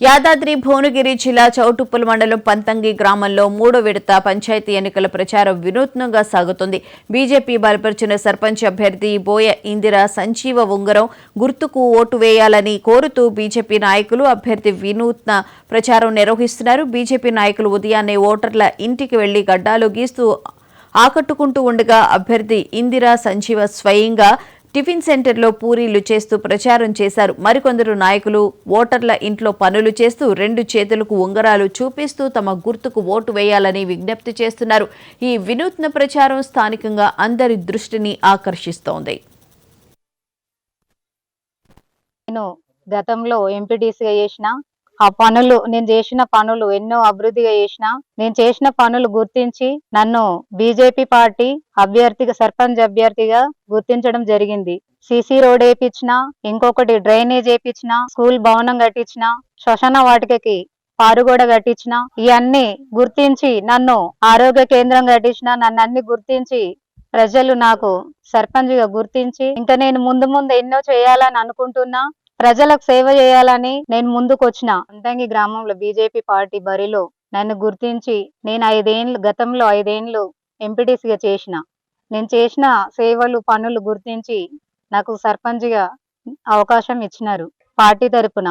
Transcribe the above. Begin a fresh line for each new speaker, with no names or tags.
యాదాద్రి భువనగిరి జిల్లా చౌటుప్పల్ మండలం పంతంగి గ్రామంలో 3వ విడత పంచాయతీ ఎన్నికల ప్రచారం వినూత్నంగా సాగుతోంది. బీజేపీ బలపరిచిన సర్పంచ్ అభ్యర్థి బోయ ఇందిర సంజీవ ఉంగరం గుర్తుకు ఓటు వేయాలని కోరుతూ బీజేపీ నాయకులు అభ్యర్థి వినూత్న ప్రచారం నిర్వహిస్తున్నారు. బీజేపీ నాయకులు ఉదయాన్నే ఓటర్ల ఇంటికి వెళ్లి గడ్డాలు గీస్తూ ఆకట్టుకుంటూ ఉండగా అభ్యర్థి ఇందిరా సంజీవ స్వయంగా టిఫిన్ సెంటర్లో పూరీలు చేస్తూ ప్రచారం చేశారు. మరికొందరు నాయకులు ఓటర్ల ఇంట్లో పనులు చేస్తూ 2 చేతులకు ఉంగరాలు చూపిస్తూ తమ గుర్తుకు ఓటు వేయాలని విజ్ఞప్తి చేస్తున్నారు. ఈ వినూత్న ప్రచారం స్థానికంగా అందరి దృష్టిని ఆకర్షిస్తోంది.
నేను గతంలో ఎంపీటీసీగా చేసిన నేను చేసిన పనులు ఎన్నో అభివృద్ధిగా చేసిన. నేను చేసిన పనులు గుర్తించి నన్ను బీజేపీ పార్టీ అభ్యర్థిగా సర్పంచ్ అభ్యర్థిగా గుర్తించడం జరిగింది. సిసి రోడ్ వేయించిన, ఇంకొకటి డ్రైనేజ్ వేయించిన, స్కూల్ భవనం కట్టించిన, శ్మశాన వాటికకి పారుగోడ కట్టించిన, ఇవన్నీ గుర్తించి నన్ను ఆరోగ్య కేంద్రం కట్టించిన. నన్ను అన్ని గుర్తించి ప్రజలు నాకు సర్పంచ్ గా గుర్తించి ఇంకా నేను ముందు ముందు ఎన్నో చేయాలని అనుకుంటున్నా. ప్రజలకు సేవ చేయాలని నేను ముందుకు వచ్చిన. పంతంగి గ్రామంలో బీజేపీ పార్టీ బరిలో నన్ను గుర్తించి నేను గతంలో 5 ఏళ్ళు ఎంపీటీసీగా చేసిన. నేను చేసిన సేవలు పనులు గుర్తించి నాకు సర్పంచ్ గా అవకాశం ఇచ్చినారు పార్టీ తరపున.